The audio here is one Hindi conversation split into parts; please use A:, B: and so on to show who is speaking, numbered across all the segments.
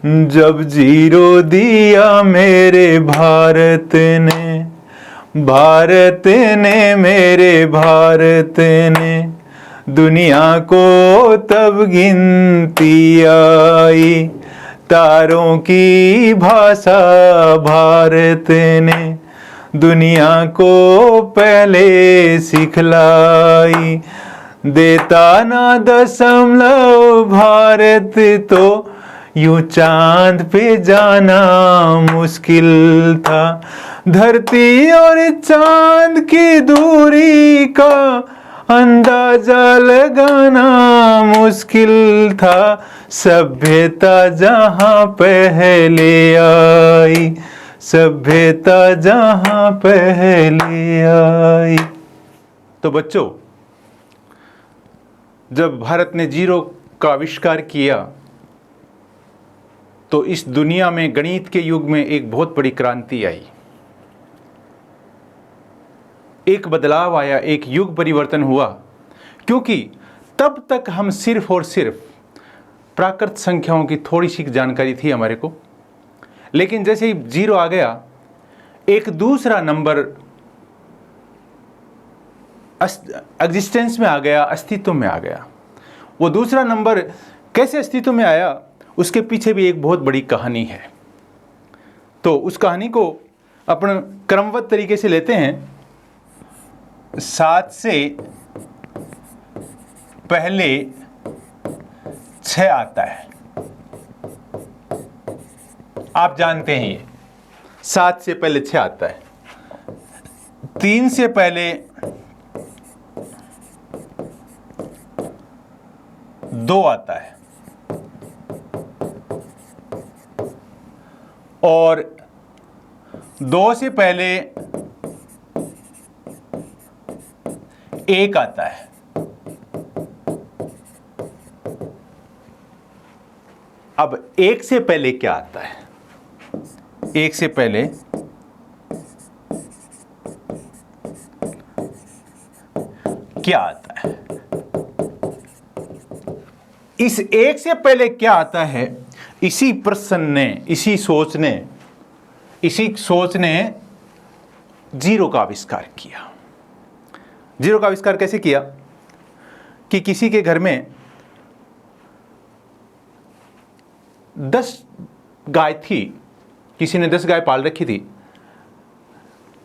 A: जब जीरो दिया मेरे भारत ने मेरे भारत ने, दुनिया को तब गिनती आई। तारों की भाषा भारत ने दुनिया को पहले सिखलाई। देता ना दशमलव भारत तो यूं चांद पे जाना मुश्किल था। धरती और चांद की दूरी का अंदाजा लगाना मुश्किल था। सभ्यता जहां पहले आई, सभ्यता जहां पहले आई। तो बच्चों, जब भारत ने जीरो का आविष्कार किया तो इस दुनिया में गणित के युग में एक बहुत बड़ी क्रांति आई, एक बदलाव आया, एक युग परिवर्तन हुआ। क्योंकि तब तक हम सिर्फ और सिर्फ प्राकृत संख्याओं की थोड़ी सी जानकारी थी हमारे को, लेकिन जैसे ही जीरो आ गया, एक दूसरा नंबर एग्जिस्टेंस में आ गया, अस्तित्व में आ गया। वो दूसरा नंबर कैसे अस्तित्व में आया, उसके पीछे भी एक बहुत बड़ी कहानी है। तो उस कहानी को अपन क्रमबद्ध तरीके से लेते हैं। 7 से पहले 6 आता है, आप जानते हैं ये 7 से पहले 6 आता है। 3 से पहले 2 आता है, और 2 से पहले 1 आता है। अब 1 से पहले क्या आता है? 1 से पहले क्या आता है? इस 1 से पहले क्या आता है, इसी प्रश्न ने, इसी सोच ने जीरो का आविष्कार किया। जीरो का आविष्कार कैसे किया कि किसी के घर में 10 गाय थी, किसी ने 10 गाय पाल रखी थी।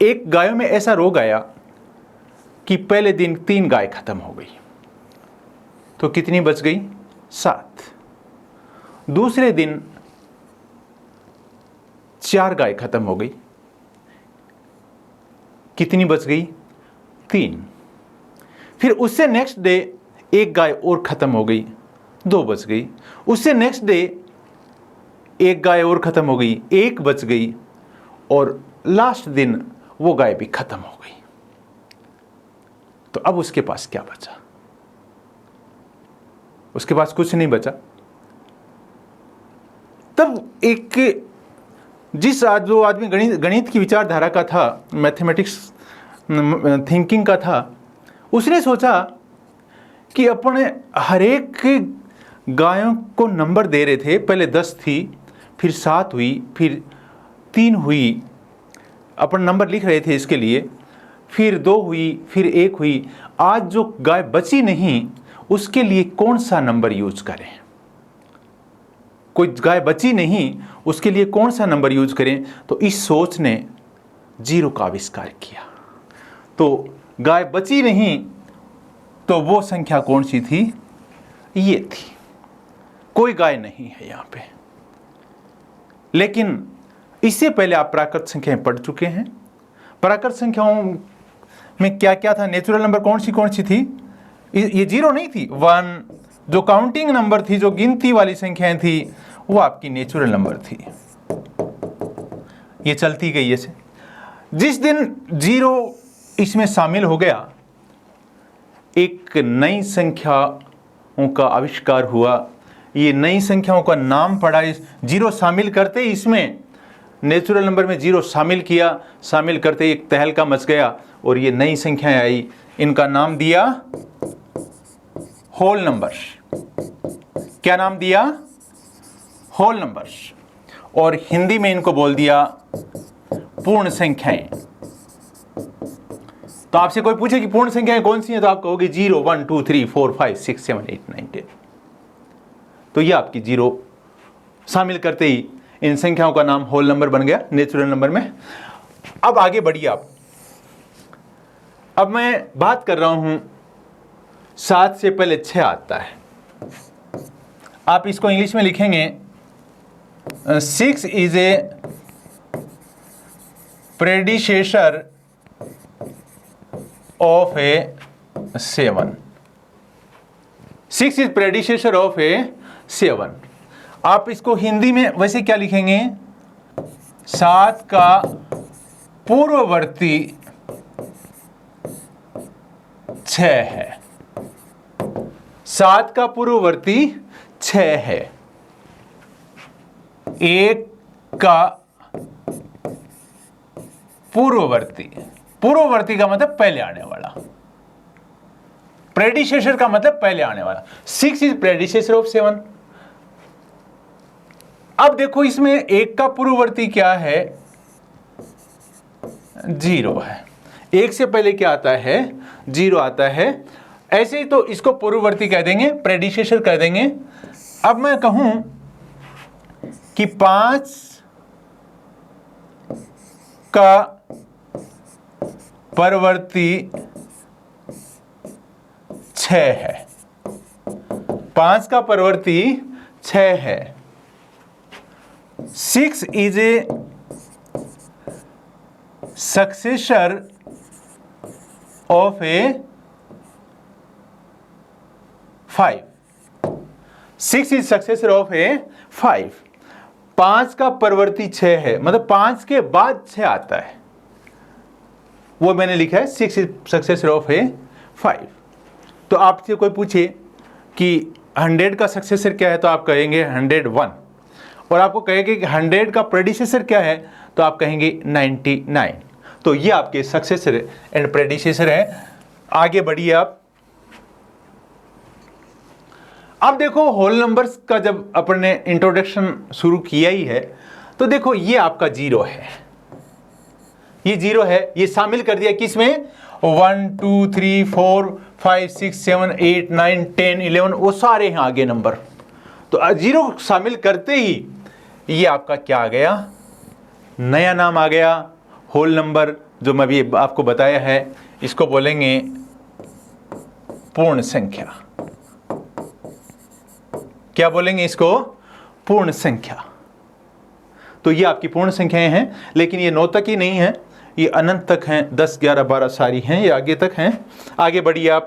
A: एक गायों में ऐसा रोग आया कि पहले दिन 3 गाय खत्म हो गई, तो कितनी बच गई? 7। दूसरे दिन 4 गाय खत्म हो गई, कितनी बच गई? 3। फिर उससे नेक्स्ट डे 1 गाय और खत्म हो गई, 2 बच गई। उससे नेक्स्ट डे 1 गाय और खत्म हो गई, 1 बच गई, और लास्ट दिन वो गाय भी खत्म हो गई। तो अब उसके पास क्या बचा? उसके पास कुछ नहीं बचा। तब एक जो आदमी गणित की विचारधारा का था, मैथमेटिक्स थिंकिंग का था, उसने सोचा कि अपने हर एक गायों को नंबर दे रहे थे। पहले 10 थी, फिर 7 हुई, फिर 3 हुई, अपन नंबर लिख रहे थे इसके लिए, फिर 2 हुई, फिर 1 हुई। आज जो गाय बची नहीं, उसके लिए कौन सा नंबर यूज करें? कोई गाय बची नहीं, उसके लिए कौन सा नंबर यूज करें? तो इस सोच ने जीरो का आविष्कार किया। तो गाय बची नहीं, तो वो संख्या कौन सी थी? ये थी। कोई गाय नहीं है यहां पे। लेकिन इससे पहले आप प्राकृत संख्याएं पढ़ चुके हैं। प्राकृत संख्याओं में क्या क्या था? नेचुरल नंबर कौन सी थी? ये जीरो नहीं थी। 1 जो काउंटिंग नंबर थी, जो गिनती वाली संख्याएं थी, वो आपकी नेचुरल नंबर थी। ये चलती गई ऐसे। जिस दिन जीरो इसमें शामिल हो गया, एक नई संख्याओं का आविष्कार हुआ। ये नई संख्याओं का नाम पड़ा। इस जीरो शामिल करते ही इसमें नेचुरल नंबर में जीरो शामिल किया। शामिल करते ही एक तहलका मच गया और ये नई संख्याएं आई। इनका नाम दिया होल नंबर। क्या नाम दिया? होल नंबर्स, और हिंदी में इनको बोल दिया पूर्ण संख्याएं। तो आपसे कोई पूछे कि पूर्ण संख्याएं कौन सी हैं, तो आप कहोगे 0, 1, 2, 3, 4, 5, 6, 7, 8, 9, 10। तो ये आपकी 0 शामिल करते ही इन संख्याओं का नाम होल नंबर बन गया नेचुरल नंबर में। अब आगे बढ़िए आप। अब मैं बात कर रहा हूं 7 से पहले 6 आता है। आप इसको इंग्लिश में लिखेंगे 6 is a predecessor of a 7। 6 is predecessor of a 7। आप इसको हिंदी में वैसे क्या लिखेंगे, 7 का पूर्ववर्ती 6 है। 7 का पूर्ववर्ती 6 है। 1 का पूर्ववर्ती, पूर्ववर्ती का मतलब पहले आने वाला, प्रेडिसेसर का मतलब पहले आने वाला। 6 इज प्रेडिसेसर ऑफ 7। अब देखो इसमें 1 का पूर्ववर्ती क्या है, 0 है। 1 से पहले क्या आता है, 0 आता है। ऐसे ही तो इसको पूर्ववर्ती कह देंगे, प्रेडिसेसर कह देंगे। अब मैं कहूं कि 5 का परवर्ती 6 है। 5 का परवर्ती 6 है। 6 is a successor of a 5। 6 is successor of a 5। 5 का परवर्ती 6 है, मतलब 5 के बाद 6 आता है, वो मैंने लिखा है 6 इज सक्सेसर ऑफ ए 5। तो आपसे कोई पूछे कि 100 का सक्सेसर क्या है, तो आप कहेंगे 101। और आपको कहेंगे कि 100 का प्रेडिसेसर क्या है, तो आप कहेंगे 99। तो ये आपके सक्सेसर एंड प्रेडिसेसर है। आगे बढ़िए आप। अब देखो होल नंबर्स का जब अपन ने इंट्रोडक्शन शुरू किया ही है, तो देखो ये आपका 0 है, ये 0 है। ये शामिल कर दिया किसमें, 1, 2, 3, 4, 5, 6, 7, 8, 9, 10, 11, वो सारे हैं आगे नंबर। तो 0 शामिल करते ही ये आपका क्या आ गया, नया नाम आ गया होल नंबर, जो मैं भी आपको बताया है। इसको बोलेंगे पूर्ण संख्या। क्या बोलेंगे इसको, पूर्ण संख्या। तो ये आपकी पूर्ण संख्याएं हैं, लेकिन ये 9 तक ही नहीं है, ये अनंत तक हैं। 10, 11, 12 सारी हैं, ये आगे तक हैं। आगे बढ़िए आप।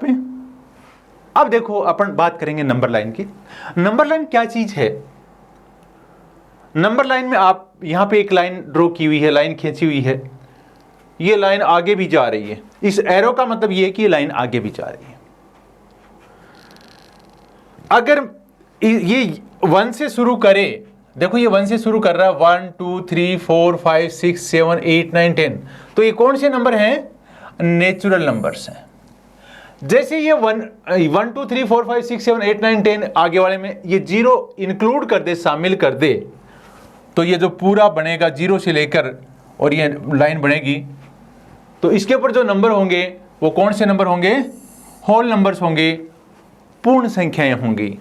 A: अब देखो अपन बात करेंगे नंबर लाइन की। नंबर लाइन क्या चीज है। नंबर लाइन में आप यहां पे एक लाइन ड्रॉ की हुई है, लाइन खींची हुई है, ये लाइन आगे भी जा रही है। इस एरो का मतलब ये है कि ये लाइन आगे भी जा रही है। अगर ये 1 से शुरू करे, देखो ये 1 से शुरू कर रहा है, 1, 2, 3, 4, 5, 6, 7, 8, 9, 10। तो ये कौन से नंबर हैं, नेचुरल नंबर्स हैं। जैसे ये 1, 2, 3, 4, 5, 6, 7, 8, 9, 10 आगे वाले में ये 0 इंक्लूड कर दे, शामिल कर दे, तो ये जो पूरा बनेगा 0 से लेकर और ये लाइन बनेगी, तो इसके ऊपर जो नंबर होंगे वो कौन से नंबर होंगे, होल नंबर्स होंगे, पूर्ण संख्याएं होंगी।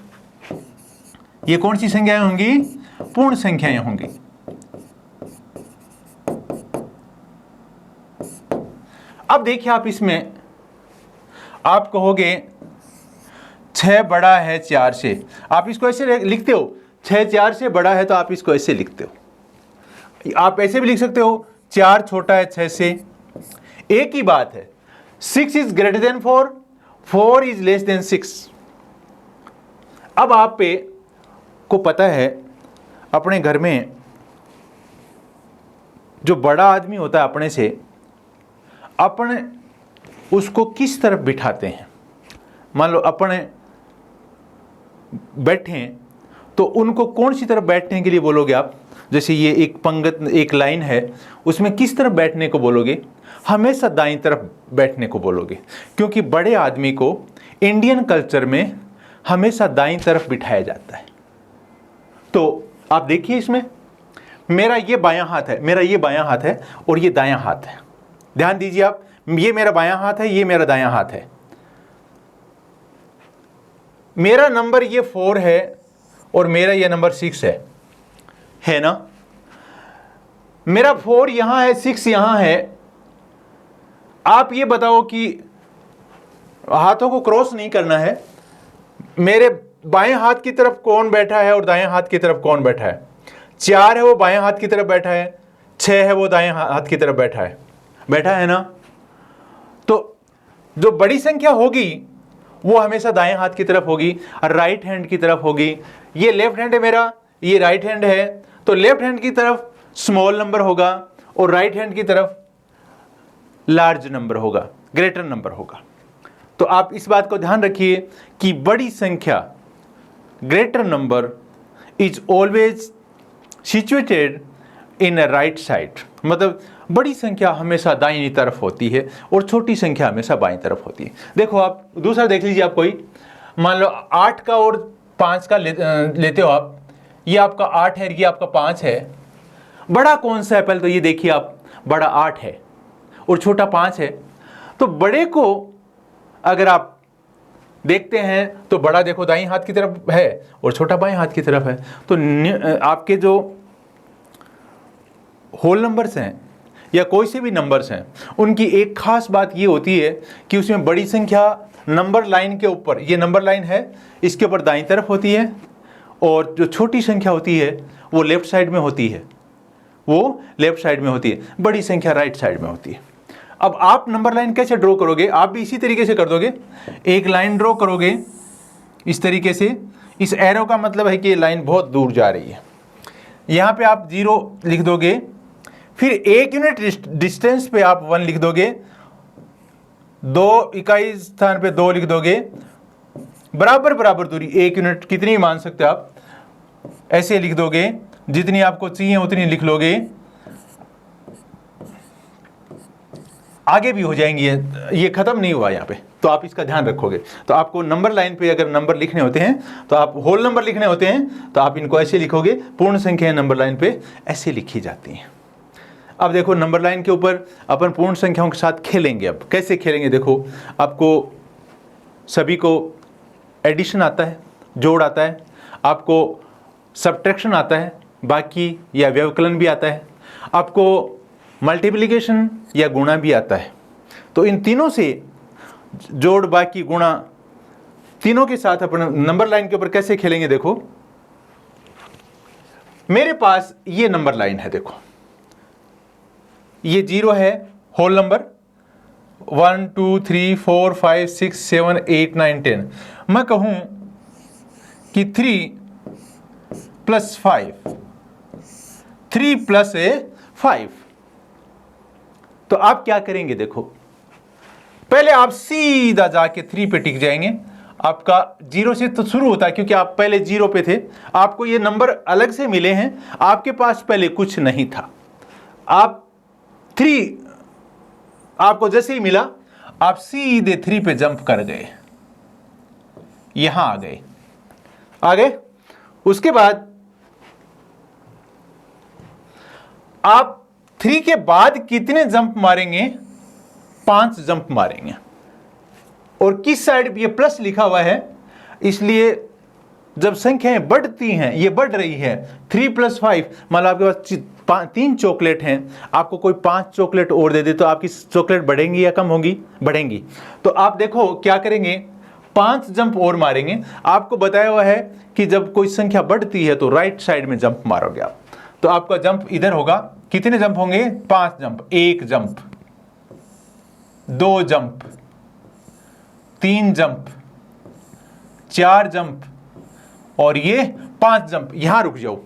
A: ये कौन सी संख्याएं होंगी, पूर्ण संख्याएं होंगी। अब देखिए आप इसमें आप कहोगे 6 बड़ा है 4 से, आप इसको ऐसे लिखते हो, 6 4 से बड़ा है, तो आप इसको ऐसे लिखते हो। आप ऐसे भी लिख सकते हो, 4 छोटा है 6 से। एक ही बात है, 6 is greater than 4, 4 is less than 6। अब आप पे को पता है अपने घर में जो बड़ा आदमी होता है अपने से, अपने उसको किस तरफ बिठाते हैं। मान लो अपने बैठे तो उनको कौन सी तरफ बैठने के लिए बोलोगे आप। जैसे ये एक पंगत, एक लाइन है, उसमें किस तरफ बैठने को बोलोगे, हमेशा दाईं तरफ बैठने को बोलोगे, क्योंकि बड़े आदमी को इंडियन कल्चर में हमेशा दाईं तरफ बिठाया जाता है। तो आप देखिए इसमें मेरा ये बायां हाथ है, मेरा ये बायां हाथ है और ये दायां हाथ है। ध्यान दीजिए आप, ये मेरा बायां हाथ है, ये मेरा दायां हाथ है। मेरा नंबर ये 4 है और मेरा ये नंबर 6 है ना। मेरा 4 यहां है, 6 यहां है। आप ये बताओ कि हाथों को क्रॉस नहीं करना है, मेरे बाएं हाथ की तरफ कौन बैठा है और दाएं हाथ की तरफ कौन बैठा है। 4 है वो बाएं हाथ की तरफ बैठा है, 6 है वो दाएं हाथ की तरफ बैठा है ना। तो जो बड़ी संख्या होगी वो हमेशा दाएं हाथ की तरफ होगी और राइट हैंड की तरफ होगी। ये लेफ्ट हैंड है मेरा, ये राइट हैंड है, तो लेफ्ट हैंड की तरफ स्मॉल नंबर होगा और राइट हैंड की तरफ लार्ज नंबर होगा, ग्रेटर नंबर होगा। तो आप इस बात को ध्यान रखिए कि बड़ी संख्या, greater number is always situated in a right side, मतलब बड़ी संख्या हमेशा दाहिनी तरफ होती है और छोटी संख्या हमेशा बाईं तरफ होती है। देखो आप दूसरा देख लीजिए, आप कोई मान लो 8 का और 5 का लेते हो आप, ये आपका 8 है, ये आपका 5 है। बड़ा कौन सा है पहले तो ये देखिए आप, बड़ा 8 है और छोटा 5 है। तो बड़े को अगर आप देखते हैं तो बड़ा देखो दाईं हाथ की तरफ है और छोटा बाएं हाथ की तरफ है। तो आपके जो होल नंबर्स हैं या कोई से भी नंबर्स हैं, उनकी एक खास बात ये होती है कि उसमें बड़ी संख्या नंबर लाइन के ऊपर, ये नंबर लाइन है, इसके ऊपर दाईं तरफ होती है और जो छोटी संख्या होती है वो लेफ्ट साइड में होती है, वो लेफ्ट साइड में होती है, बड़ी संख्या राइट साइड में होती है। अब आप नंबर लाइन कैसे ड्रॉ करोगे, आप भी इसी तरीके से कर दोगे। एक लाइन ड्रॉ करोगे इस तरीके से, इस एरो का मतलब है कि ये लाइन बहुत दूर जा रही है। यहाँ पे आप 0 लिख दोगे, फिर 1 यूनिट डिस्टेंस पे आप 1 लिख दोगे, 2 इकाई स्थान पे 2 लिख दोगे, बराबर बराबर दूरी 1 यूनिट कितनी मान सकते हो आप, ऐसे लिख दोगे, जितनी आपको चाहिए उतनी लिख लोगे। आगे भी हो जाएंगी, ये खत्म नहीं हुआ यहाँ पे, तो आप इसका ध्यान रखोगे। तो आपको नंबर लाइन पे अगर नंबर लिखने होते हैं तो आप होल नंबर लिखने होते हैं तो आप इनको ऐसे लिखोगे, पूर्ण संख्या नंबर लाइन पे ऐसे लिखी जाती हैं। अब देखो नंबर लाइन के ऊपर अपन पूर्ण संख्याओं के साथ खेलेंगे। अब कैसे खेलेंगे देखो, आपको सभी को एडिशन आता है, जोड़ आता है, आपको सब्ट्रैक्शन आता है, बाकी या व्यवकलन भी आता है, आपको मल्टीप्लिकेशन या गुणा भी आता है। तो इन तीनों से जोड़, बाकी, गुणा, तीनों के साथ अपन नंबर लाइन के ऊपर कैसे खेलेंगे देखो। मेरे पास ये नंबर लाइन है, देखो ये 0 है, होल नंबर 1 2 3 4 5 6 7 8 9 10। मैं कहूं कि 3 + 5, 3 + 5, तो आप क्या करेंगे देखो, पहले आप सीधा जाके 3 पे टिक जाएंगे। आपका 0 से तो शुरू होता है क्योंकि आप पहले 0 पे थे, आपको ये नंबर अलग से मिले हैं, आपके पास पहले कुछ नहीं था। आप 3 आपको जैसे ही मिला आप सीधे 3 पे जंप कर गए, यहां आ गए। उसके बाद आप 3 के बाद कितने जंप मारेंगे, 5 जंप मारेंगे। और किस साइड ये प्लस लिखा हुआ है, इसलिए जब संख्याएं बढ़ती हैं, ये बढ़ रही है, 3 + 5, मान लो आपके पास 3 चॉकलेट हैं, आपको कोई 5 चॉकलेट और दे दे तो आपकी चॉकलेट बढ़ेंगी या कम होंगी, बढ़ेंगी। तो आप देखो क्या करेंगे, 5 जंप और मारेंगे। आपको बताया हुआ है कि जब कोई संख्या बढ़ती है तो राइट साइड में जंप मारोगे आप, तो आपका जंप इधर होगा। कितने जंप होंगे, 5 jump, 1 jump, 2 jump, 3 jump, 4 jump और ये 5 जंप। यहां रुक जाओ।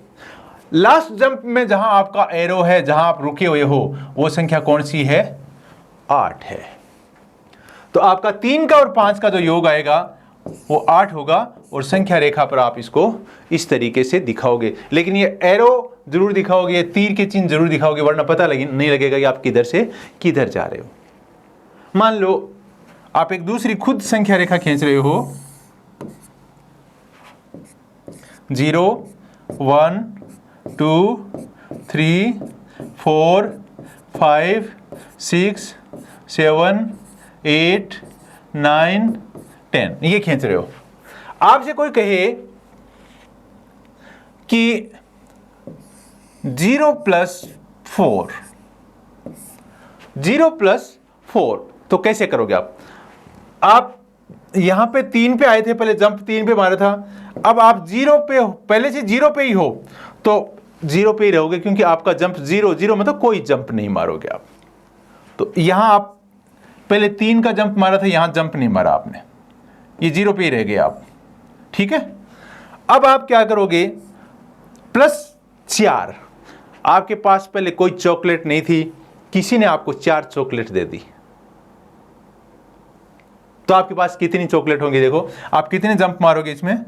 A: लास्ट जंप में जहां आपका एरो है, जहां आप रुके हुए हो, वो संख्या कौन सी है, 8 है। तो आपका 3 का और 5 का जो योग आएगा वो 8 होगा और संख्या रेखा पर आप इसको इस तरीके से दिखाओगे। लेकिन ये एरो जरूर दिखाओगे, तीर के चिन्ह जरूर दिखाओगे, वरना पता नहीं लगेगा कि आप किधर से किधर जा रहे हो। मान लो आप एक दूसरी खुद संख्या रेखा खींच रहे हो, 0 1 2 3 4 5 6 7 8 9 10 ये खींच रहे हो। आपसे कोई कहे कि 0 + 4 0 + 4 तो कैसे करोगे आप यहां पे 3 पे आए थे, पहले जंप 3 पे मारा था, अब आप 0 पे हो, पहले से 0 पे ही हो तो 0 पे ही रहोगे, क्योंकि आपका जंप 0 0 मतलब कोई जंप नहीं मारोगे आप। तो यहां आप पहले 3 का जंप मारा था, यहां जंप नहीं मारा आपने, ये 0 पे ही रह गए आप, ठीक है। अब आप क्या करोगे, +4, आपके पास पहले कोई चॉकलेट नहीं थी, किसी ने आपको 4 चॉकलेट दे दी, तो आपके पास कितनी चॉकलेट होंगी, देखो आप कितने जंप मारोगे इसमें,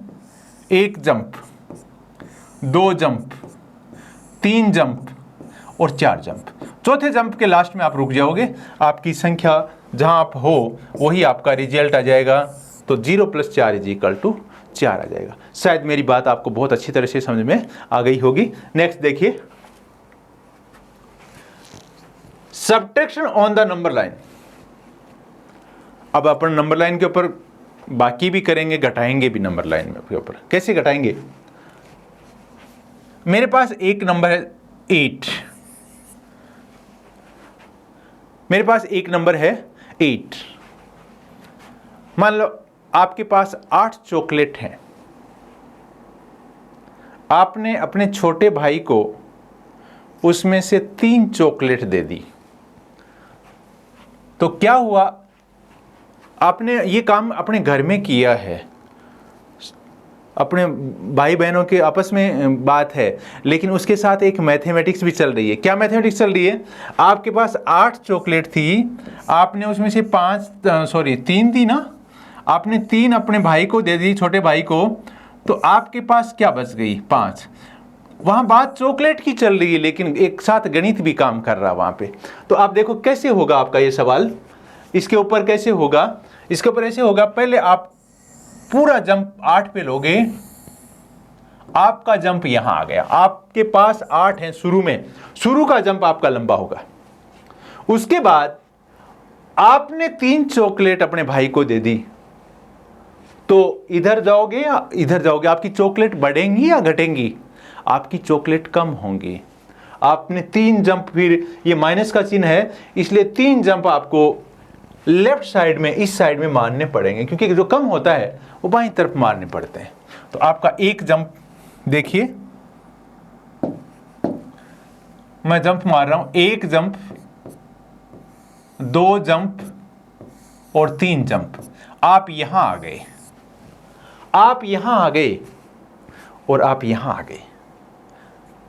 A: 1 जंप, 2 जंप, 3 जंप और 4 जंप। चौथे जंप के लास्ट में आप रुक जाओगे, आपकी संख्या जहां आप हो वही आपका रिजल्ट आ जाएगा। तो 0 + 4 = 4 आ जाएगा। शायद मेरी बात आपको बहुत अच्छी तरह से समझ में आ गई होगी। नेक्स्ट देखिए, subtraction on the number line. अब अपन नंबर लाइन के ऊपर बाकी भी करेंगे, घटाएंगे भी नंबर लाइन में के ऊपर। कैसे घटाएंगे, मेरे पास एक नंबर है 8, मेरे पास एक नंबर है 8, मान लो आपके पास 8 चॉकलेट हैं, आपने अपने छोटे भाई को उसमें से 3 चॉकलेट दे दी, तो क्या हुआ, आपने ये काम अपने घर में किया है, अपने भाई बहनों के आपस में बात है, लेकिन उसके साथ एक मैथमेटिक्स भी चल रही है। क्या मैथमेटिक्स चल रही है, आपके पास 8 चॉकलेट थी, आपने उसमें से 3 थी ना, आपने 3 अपने भाई को दे दी, छोटे भाई को, तो आपके पास क्या बच गई, 5। वहां बात चॉकलेट की चल रही है, लेकिन एक साथ गणित भी काम कर रहा वहां पे। तो आप देखो कैसे होगा आपका ये सवाल, इसके ऊपर कैसे होगा, इसके ऊपर ऐसे होगा, पहले आप पूरा जंप 8 पे लोगे, आपका जंप यहां आ गया, आपके पास 8 है शुरू में, शुरू का जंप आपका लंबा होगा। उसके बाद आपने 3 चॉकलेट अपने भाई को दे दी, तो इधर जाओगे या इधर जाओगे, आपकी चॉकलेट बढ़ेंगी या घटेंगी, आपकी चॉकलेट कम होंगी। आपने 3 जंप, फिर ये माइनस का चिन्ह है, इसलिए 3 जंप आपको लेफ्ट साइड में, इस साइड में मारने पड़ेंगे, क्योंकि जो कम होता है वो बाईं तरफ मारने पड़ते हैं। तो आपका एक जंप देखिए, मैं जंप मार रहा हूं, 1 जंप, 2 जंप और 3 जंप। आप यहां आ गए, आप यहां आ गए और आप यहां आ गए।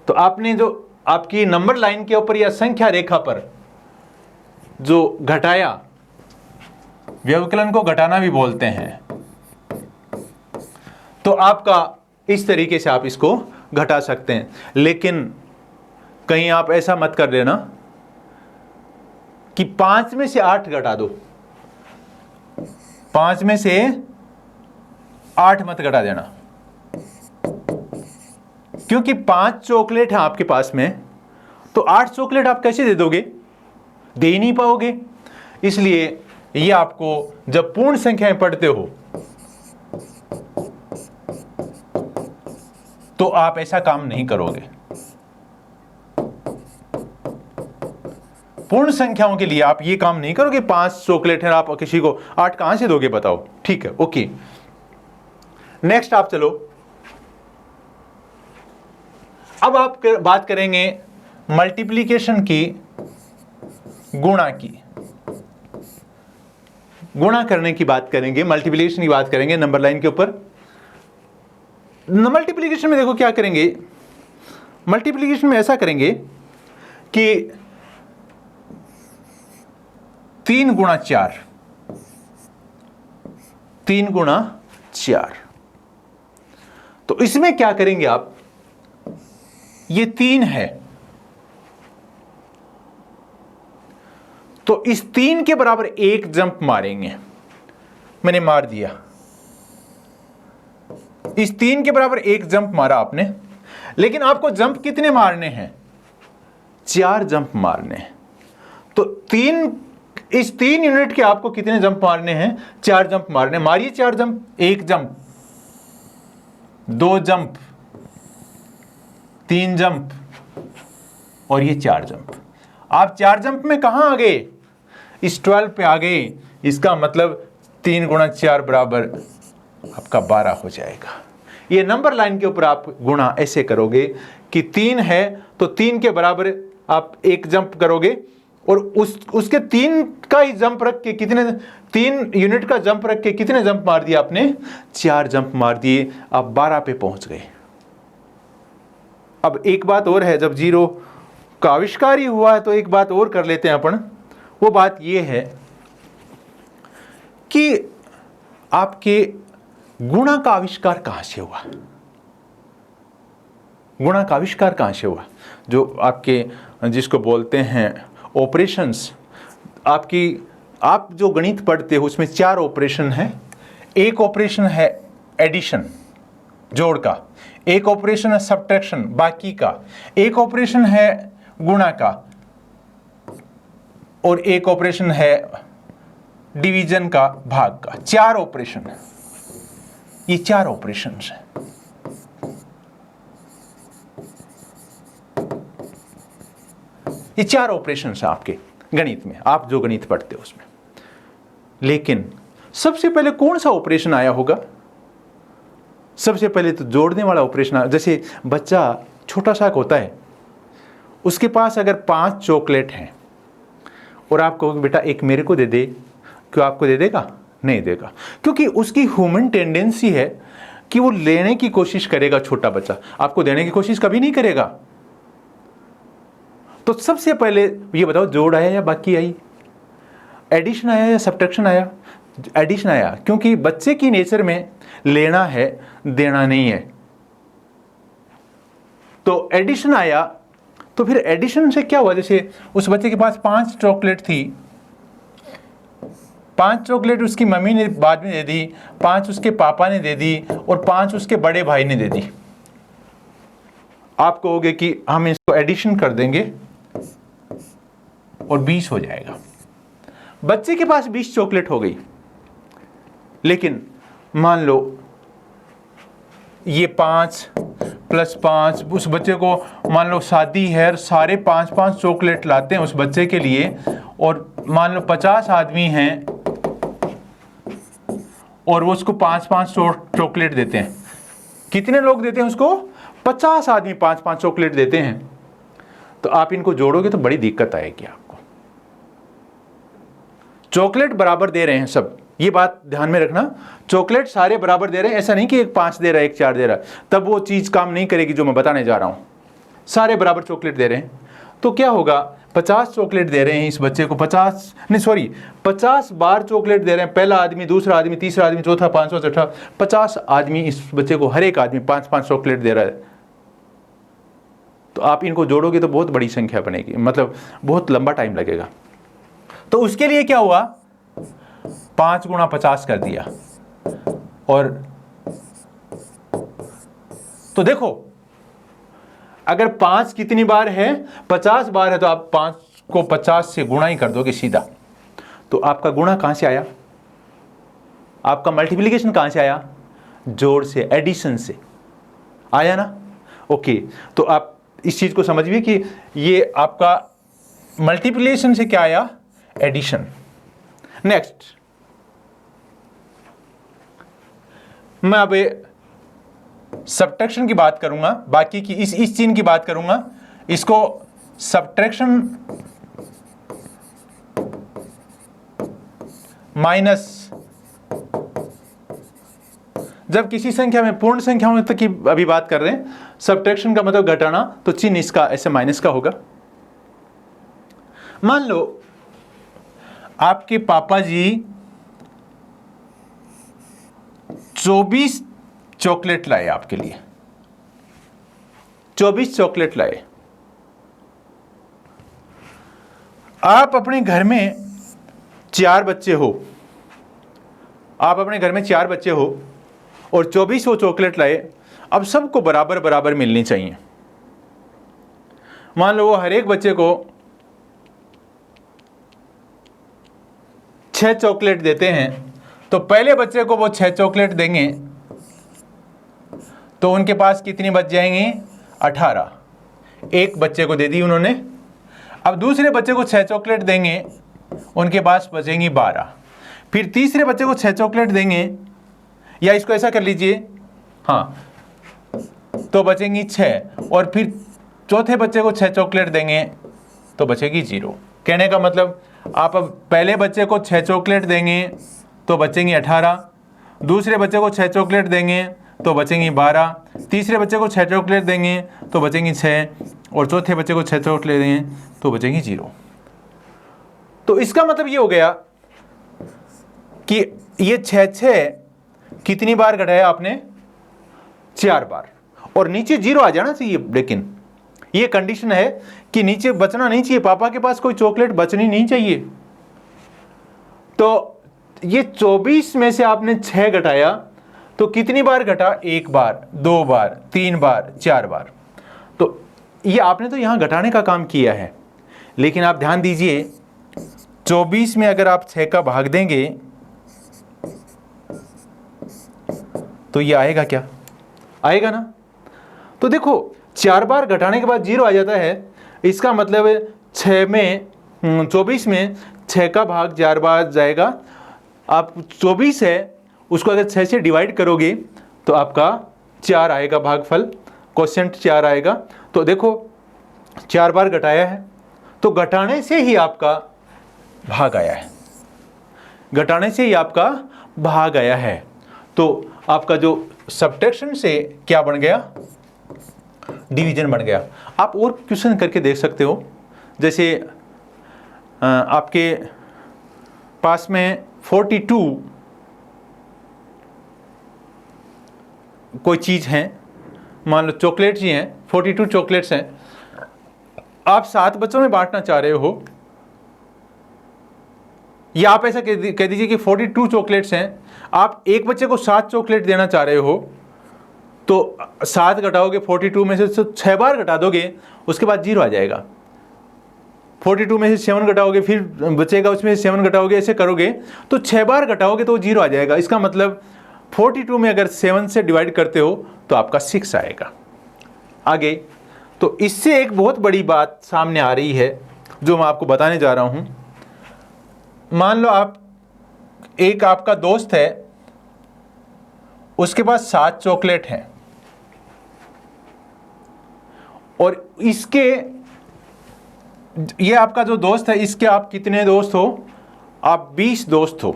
A: तो आपने जो आपकी नंबर लाइन के ऊपर या संख्या रेखा पर जो घटाया, व्यवकलन को घटाना भी बोलते हैं, तो आपका इस तरीके से आप इसको घटा सकते हैं। लेकिन कहीं आप ऐसा मत कर देना कि 5 में से 8 घटा दो, 5 में से 8 मत घटा देना, क्योंकि 5 चॉकलेट है आपके पास में, तो 8 चॉकलेट आप कैसे दे दोगे, दे ही नहीं पाओगे। इसलिए ये आपको जब पूर्ण संख्याएं पढ़ते हो तो आप ऐसा काम नहीं करोगे। पूर्ण संख्याओं के लिए आप ये काम नहीं करोगे, 5 चॉकलेट है, आप किसी को 8 कहां से दोगे बताओ, ठीक है, ओके। नेक्स्ट आप चलो, अब आप बात करेंगे मल्टीप्लिकेशन की, गुणा की, गुणा करने की बात करेंगे, मल्टीप्लिकेशन की बात करेंगे नंबर लाइन के ऊपर। मल्टीप्लिकेशन में देखो क्या करेंगे, मल्टीप्लिकेशन में ऐसा करेंगे कि 3 × 4, 3 × 4। तो इसमें क्या करेंगे आप, ये 3 है, तो इस 3 के बराबर 1 जंप मारेंगे, मैंने मार दिया, इस 3 के बराबर 1 जंप मारा आपने, लेकिन आपको जंप कितने मारने हैं? 4 जंप मारने हैं। तो इस 3 यूनिट के आपको कितने जंप मारने हैं? 4 जंप मारने। मारिए 4 जंप। 1 जंप, 2 जंप, 3 जंप और ये 4 जंप। आप 4 जंप में कहां आ गए? इस 12 पे आ गए। इसका मतलब 3 गुणा 4 बराबर आपका 12 हो जाएगा। ये नंबर लाइन के ऊपर आप गुणा ऐसे करोगे कि 3 है तो 3 के बराबर आप 1 जंप करोगे और उसके 3 का ही जंप रख के कितने, 3 यूनिट का जंप रख के कितने जंप मार दिए आपने? 4 जंप मार दिए। आप 12 पे पहुंच गए। अब एक बात और है, जब 0 का आविष्कार ही हुआ है तो एक बात और कर लेते हैं अपन। वो बात ये है कि आपके गुणा का आविष्कार कहां से हुआ? गुणा का आविष्कार कहां से हुआ? जो आपके जिसको बोलते हैं ऑपरेशंस, आप जो गणित पढ़ते हो उसमें 4 ऑपरेशन हैं। एक ऑपरेशन है एडिशन, जोड़ का। एक ऑपरेशन है सब्ट्रैक्शन, बाकी का। एक ऑपरेशन है गुणा का और एक ऑपरेशन है डिवीजन का, भाग का। 4 ऑपरेशन है। ये 4 ऑपरेशन हैं। ये 4 ऑपरेशन हैं आपके गणित में, आप जो गणित पढ़ते हो उसमें। लेकिन सबसे पहले कौन सा ऑपरेशन आया होगा? सबसे पहले तो जोड़ने वाला ऑपरेशन आया। जैसे बच्चा छोटा सा होता है, उसके पास अगर 5 चॉकलेट हैं और आप कहोगे बेटा एक मेरे को दे दे, क्यों आपको दे देगा? नहीं देगा, क्योंकि उसकी ह्यूमन टेंडेंसी है कि वो लेने की कोशिश करेगा। छोटा बच्चा आपको देने की कोशिश कभी नहीं करेगा। तो सबसे पहले ये बताओ, जोड़ आया या बाकी आई? एडिशन आया या सब्ट्रैक्शन आया? एडिशन आया, क्योंकि बच्चे की नेचर में लेना है, देना नहीं है। तो एडिशन आया। तो फिर एडिशन से क्या हुआ? जैसे उस बच्चे के पास 5 चॉकलेट थी, 5 चॉकलेट उसकी मम्मी ने बाद में दे दी, 5 उसके पापा ने दे दी और 5 उसके बड़े भाई ने दे दी। आप कहोगे कि हम इसको एडिशन कर देंगे और 20 हो जाएगा। बच्चे के पास 20 चॉकलेट हो गई। लेकिन मान लो ये 5 + 5, उस बच्चे को मान लो शादी है, सारे 5-5 चॉकलेट लाते हैं उस बच्चे के लिए, और मान लो 50 आदमी हैं और वो उसको 5-5 चॉकलेट देते हैं। कितने लोग देते हैं उसको? 50 आदमी 5-5 चॉकलेट देते हैं। तो आप इनको जोड़ोगे तो बड़ी दिक्कत आएगी आपको। चॉकलेट बराबर दे रहे हैं सब, ये बात ध्यान में रखना। चॉकलेट सारे बराबर दे रहे हैं, ऐसा नहीं कि एक 5 दे रहा है एक 4 दे रहा है, तब वो चीज काम नहीं करेगी जो मैं बताने जा रहा हूं। सारे बराबर चॉकलेट दे रहे हैं तो क्या होगा? 50 चॉकलेट दे रहे हैं इस बच्चे को, 50 बार चॉकलेट दे रहे हैं। पहला आदमी, दूसरा आदमी, तीसरा आदमी, चौथा, 5वां, छठा, 50 आदमी इस बच्चे को, हर एक आदमी 5-5 चॉकलेट दे रहा है। तो आप इनको जोड़ोगे तो बहुत बड़ी संख्या बनेगी, मतलब बहुत लंबा टाइम लगेगा। तो उसके लिए क्या हुआ? 5 × 50 कर दिया। और तो देखो, अगर 5 कितनी बार है? 50 बार है, तो आप 5 को 50 से गुणा ही कर दोगे सीधा। तो आपका गुणा कहां से आया? आपका मल्टीप्लिकेशन कहां से आया? जोड़ से, एडिशन से आया ना। ओके, तो आप इस चीज को समझिए कि ये आपका मल्टीप्लिकेशन से क्या आया? एडिशन। नेक्स्ट, मैं अब सब्ट्रैक्शन की बात करूंगा, बाकी की इस चिन्ह की बात करूंगा। इसको सब्ट्रैक्शन माइनस, जब किसी संख्या में, पूर्ण संख्याओं तक की अभी बात कर रहे हैं, सब्ट्रैक्शन का मतलब घटाना, तो चिन्ह इसका ऐसे माइनस का होगा। मान लो आपके पापा जी 24 चॉकलेट लाए आपके लिए, 24 चॉकलेट लाए। आप अपने घर में 4 बच्चे हो, आप अपने घर में 4 बच्चे हो और 24 वो चॉकलेट लाए। अब सबको बराबर बराबर मिलनी चाहिए। मान लो वो हर एक बच्चे को 6 चॉकलेट देते हैं, तो पहले बच्चे को वो 6 चॉकलेट देंगे तो उनके पास कितनी बच जाएंगी? 18। एक बच्चे को दे दी उन्होंने। अब दूसरे बच्चे को 6 चॉकलेट देंगे, उनके पास बचेंगी 12। फिर तीसरे बच्चे को 6 चॉकलेट देंगे, या इसको ऐसा कर लीजिए, हाँ, तो बचेंगी 6। और फिर चौथे बच्चे को 6 चॉकलेट देंगे तो बचेगी 0। कहने का मतलब आप अब पहले बच्चे को 6 चॉकलेट देंगे तो बचेंगी 18, दूसरे बच्चे को 6 चॉकलेट देंगे तो बचेंगी 12, तीसरे बच्चे को 6 चॉकलेट देंगे तो बचेंगी 6, और चौथे बच्चे को 6 चॉकलेट देंगे तो बचेंगी 0। तो इसका मतलब ये हो गया कि ये 6 कितनी बार घटाया आपने? 4 बार। और नीचे 0 आ जाना चाहिए, लेकिन ये कंडीशन है कि नीचे बचना नहीं चाहिए, पापा के पास कोई चॉकलेट बचनी नहीं चाहिए। तो ये 24 में से आपने 6 घटाया तो कितनी बार घटा? 1 बार, 2 बार, 3 बार, 4 बार। तो ये आपने तो यहां घटाने का काम किया है, लेकिन आप ध्यान दीजिए 24 में अगर आप 6 का भाग देंगे तो ये आएगा क्या? आएगा ना। तो देखो 4 बार घटाने के बाद 0 आ जाता है, इसका मतलब 24 में 6 का भाग 4 बार जाएगा। आप 24 है उसको अगर 6 से डिवाइड करोगे तो आपका 4 आएगा भागफल, क्वोशिएंट 4 आएगा। तो देखो 4 बार घटाया है, तो घटाने से ही आपका भाग आया है, घटाने से ही आपका भाग आया है। तो आपका जो सब्ट्रैक्शन से क्या बन गया? डिवीजन बन गया। आप और क्वेश्चन करके देख सकते हो, जैसे आपके पास में 42 कोई चीज़ है, मान लो चॉकलेट्स ही हैं, 42 चॉकलेट्स हैं, आप 7 बच्चों में बांटना चाह रहे हो, या आप ऐसा कह दीजिए कि 42 चॉकलेट्स हैं, आप एक बच्चे को 7 चॉकलेट देना चाह रहे हो, तो 7 घटाओगे 42 में से, 6 बार घटा दोगे, उसके बाद 0 आ जाएगा। 42 में से 7 घटाओगे, फिर बचेगा उसमें से 7 घटाओगे, ऐसे करोगे तो 6 बार घटाओगे तो 0 आ जाएगा। इसका मतलब 42 में अगर 7 से डिवाइड करते हो तो आपका 6 आएगा। आगे तो इससे एक बहुत बड़ी बात सामने आ रही है जो मैं आपको बताने जा रहा हूं। मान लो एक आपका दोस्त है, उसके पास 7 चॉकलेट हैं, और ये आपका जो दोस्त है, इसके आप कितने दोस्त हो? आप 20 दोस्त हो,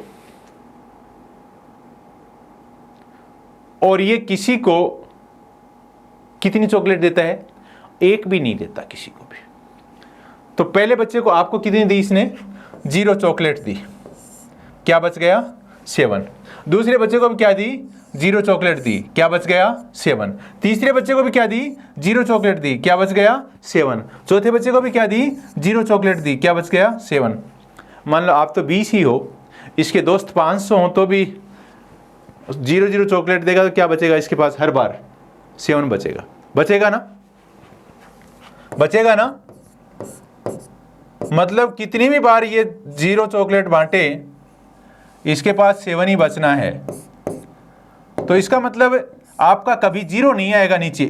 A: और ये किसी को कितनी चॉकलेट देता है? एक भी नहीं देता किसी को भी। तो पहले बच्चे को आपको कितनी दी इसने? 0 चॉकलेट दी, क्या बच गया? 7। दूसरे बच्चे को भी क्या दी? 0 चॉकलेट दी, क्या बच गया? 7। तीसरे बच्चे को भी क्या दी? 0 चॉकलेट दी, क्या बच गया? 7। चौथे बच्चे को भी क्या दी? 0 चॉकलेट दी, क्या बच गया? 7। मान लो आप तो 20 ही हो, इसके दोस्त 500 हो, तो भी 0 चॉकलेट देगा तो क्या बचेगा इसके पास? हर बार 7 बचेगा। बचेगा ना? बचेगा ना? मतलब कितनी भी बार ये 0 चॉकलेट बांटे, इसके पास 7 ही बचना है। तो इसका मतलब आपका कभी 0 नहीं आएगा नीचे।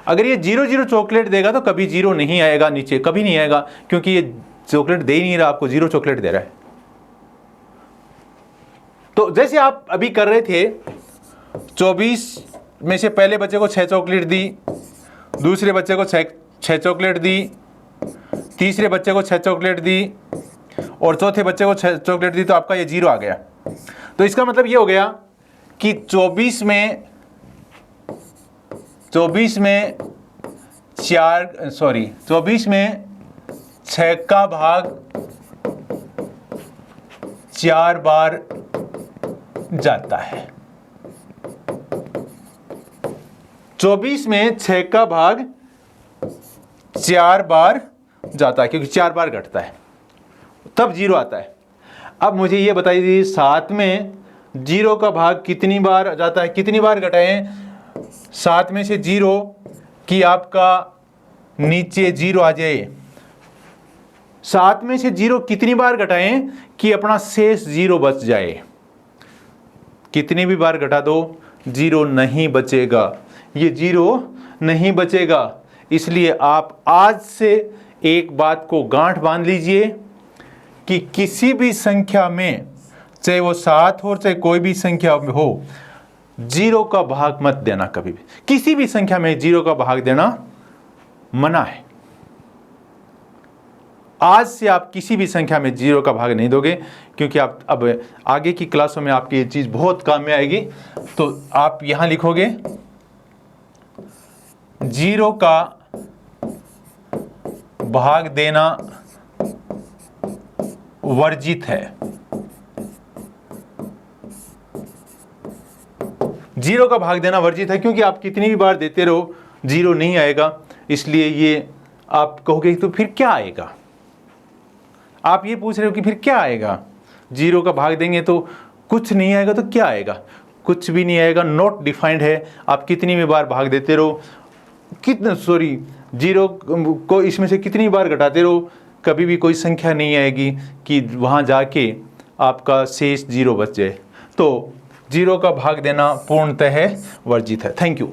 A: अगर ये 0 चॉकलेट देगा तो कभी 0 नहीं आएगा नीचे, कभी नहीं आएगा, क्योंकि ये चॉकलेट दे ही नहीं रहा, आपको 0 चॉकलेट दे रहा है। तो जैसे आप अभी कर रहे थे, 24 में से पहले बच्चे को 6 चॉकलेट दी, दूसरे बच्चे को 6 चॉकलेट दी, तीसरे बच्चे को 6 चॉकलेट दी, और चौथे बच्चे को 6 चॉकलेट दी, तो आपका ये 0 आ गया। तो इसका मतलब ये हो गया कि 24 में 6 का भाग 4 बार जाता है। 24 में 6 का भाग 4 बार जाता है, क्योंकि 4 बार घटता है, तब 0 आता है। अब मुझे ये बताइए 7 में 0 का भाग कितनी बार जाता है? कितनी बार घटाएं? 7 में से 0 कि आपका नीचे 0 आ जाए। 7 में से 0 कितनी बार घटाएं कि अपना शेष 0 बच जाए? कितनी भी बार घटा दो 0 नहीं बचेगा, ये 0 नहीं बचेगा। इसलिए आप आज से एक बात को गांठ बांध लीजिए कि किसी भी संख्या में, चाहे वो 7 हो चाहे कोई भी संख्या हो, 0 का भाग मत देना कभी भी। किसी भी संख्या में 0 का भाग देना मना है। आज से आप किसी भी संख्या में 0 का भाग नहीं दोगे, क्योंकि आप अब आगे की क्लासों में आपकी ये चीज बहुत काम में आएगी। तो आप यहां लिखोगे 0 का भाग देना वर्जित है। 0 का भाग देना वर्जित है, क्योंकि आप कितनी भी बार देते रहो 0 नहीं आएगा। इसलिए ये आप कहोगे तो फिर क्या आएगा? आप ये पूछ रहे हो कि फिर क्या आएगा? 0 का भाग देंगे तो कुछ नहीं आएगा, तो क्या आएगा? कुछ भी नहीं आएगा, नॉट डिफाइंड है। आप कितनी भी बार भाग देते रहो, 0 को इसमें से कितनी बार घटाते रहो, कभी भी कोई संख्या नहीं आएगी कि वहाँ जाके आपका शेष 0 बच जाए। तो 0 का भाग देना पूर्णतः वर्जित है। Thank you.